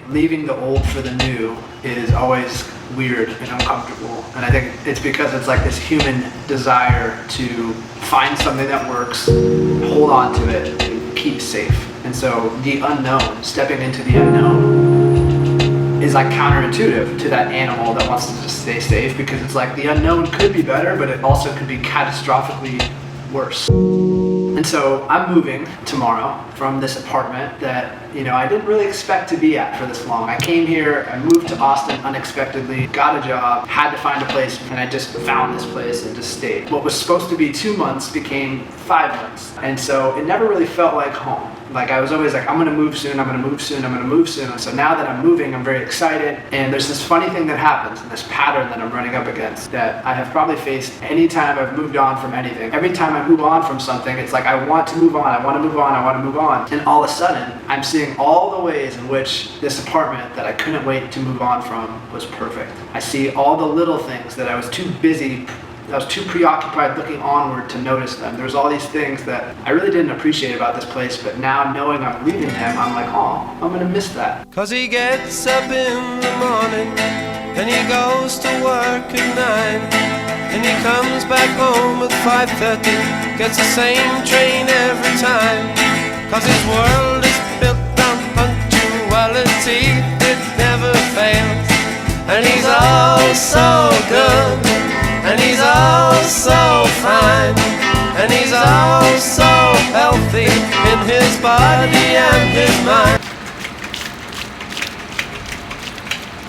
leaving the old for the new is always weird and uncomfortable. And I think it's because it's like this human desire to find something that works, hold on to it, and keep safe. And so the unknown, stepping into the unknown, is like counterintuitive to that animal that wants to just stay safe, because it's like the unknown could be better, but it also could be catastrophically worse. And so I'm moving tomorrow from this apartment that, I didn't really expect to be at for this long. I came here, I moved to Austin unexpectedly, got a job, had to find a place, and I just found this place and just stayed. What was supposed to be 2 months became 5 months. And so it never really felt like home. Like I was always like, I'm gonna move soon, I'm gonna move soon, I'm gonna move soon. And so now that I'm moving, I'm very excited. And there's this funny thing that happens, and this pattern that I'm running up against that I have probably faced anytime I've moved on from anything. Every time I move on from something, it's like I want to move on, I want to move on, I want to move on. And all of a sudden, I'm seeing all the ways in which this apartment that I couldn't wait to move on from was perfect. I see all the little things that I was too preoccupied looking onward to notice them. There's all these things that I really didn't appreciate about this place, but now knowing I'm leaving him, I'm like, oh, I'm gonna miss that. 'Cause he gets up in the morning, and he goes to work at 9, and he comes back home at 5:30, gets the same train every time. 'Cause his world is built on punctuality, it never fails. And he's all so good, and he's all so fine, and he's all so healthy in his body and his mind.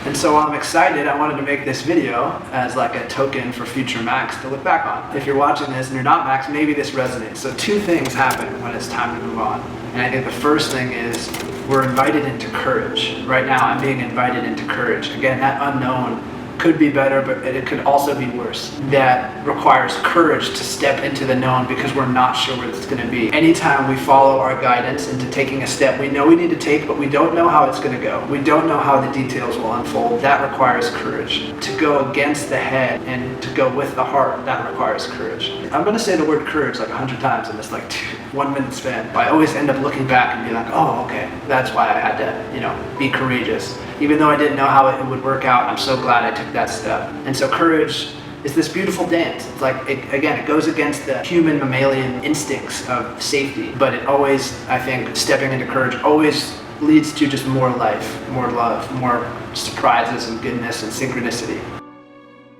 And so while I'm excited, I wanted to make this video as like a token for future Max to look back on. If you're watching this and you're not Max, maybe this resonates. So 2 things happen when it's time to move on. And I think the first thing is we're invited into courage. Right now, I'm being invited into courage. Again, that unknown could be better, but it could also be worse. That requires courage to step into the known because we're not sure what it's gonna be. Anytime we follow our guidance into taking a step we know we need to take, but we don't know how it's gonna go. We don't know how the details will unfold. That requires courage. To go against the head and to go with the heart, that requires courage. I'm gonna say the word courage like 100 times in this 1 minute span. But I always end up looking back and be like, oh, okay, that's why I had to, be courageous. Even though I didn't know how it would work out, I'm so glad I took that step. And so courage is this beautiful dance. It's like, it goes against the human mammalian instincts of safety, but it always, I think, stepping into courage always leads to just more life, more love, more surprises and goodness and synchronicity.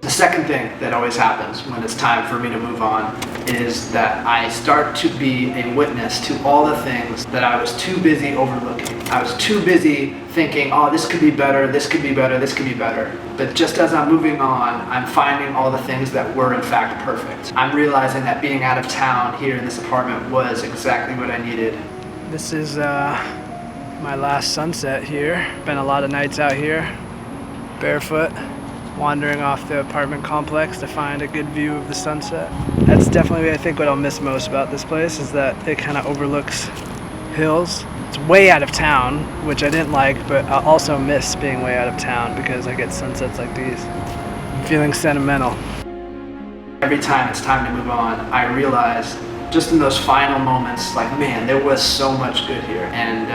The second thing that always happens when it's time for me to move on is that I start to be a witness to all the things that I was too busy overlooking. I was too busy thinking, oh, this could be better, this could be better, this could be better. But just as I'm moving on, I'm finding all the things that were in fact perfect. I'm realizing that being out of town here in this apartment was exactly what I needed. This is my last sunset here. Been a lot of nights out here, barefoot, wandering off the apartment complex to find a good view of the sunset. That's definitely, I think, what I'll miss most about this place is that it kind of overlooks hills. It's way out of town, which I didn't like, but I also miss being way out of town because I get sunsets like these. I'm feeling sentimental. Every time it's time to move on, I realize just in those final moments, like, man, there was so much good here, and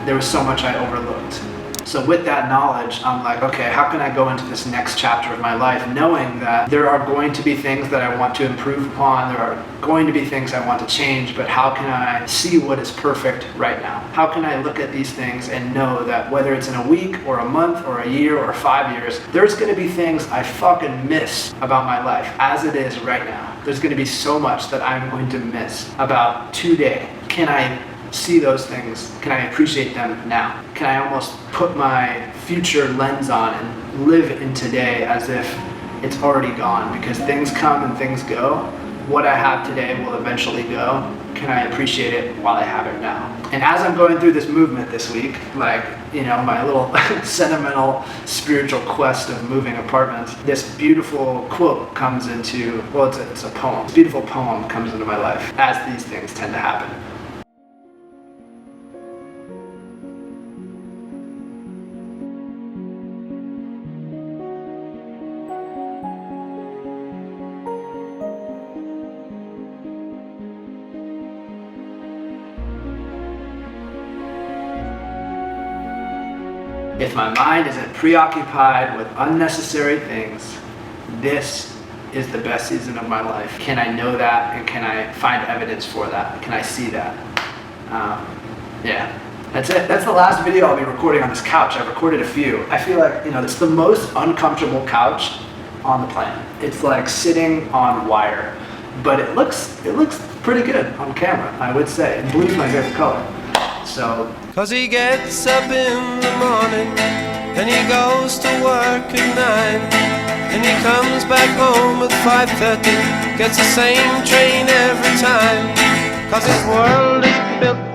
there was so much I overlooked. So with that knowledge, I'm like, okay, how can I go into this next chapter of my life knowing that there are going to be things that I want to improve upon, there are going to be things I want to change, but how can I see what is perfect right now? How can I look at these things and know that whether it's in a week or a month or a year or 5 years, there's gonna be things I fucking miss about my life as it is right now. There's gonna be so much that I'm going to miss about today. Can I see those things? Can I appreciate them now? Can I almost put my future lens on and live in today as if it's already gone? Because things come and things go. What I have today will eventually go. Can I appreciate it while I have it now? And as I'm going through this movement this week, like, my little sentimental spiritual quest of moving apartments, this beautiful quote comes into, well, it's a poem. This beautiful poem comes into my life as these things tend to happen. If my mind isn't preoccupied with unnecessary things, this is the best season of my life. Can I know that, and can I find evidence for that? Can I see that? Yeah, that's it. That's the last video I'll be recording on this couch. I've recorded a few. I feel like, it's the most uncomfortable couch on the planet. It's like sitting on wire, but it looks pretty good on camera, I would say. And blue's my favorite color. So, 'Cause he gets up in the morning, then he goes to work at 9, and he comes back home at 5:30, gets the same train every time. 'Cause his world is built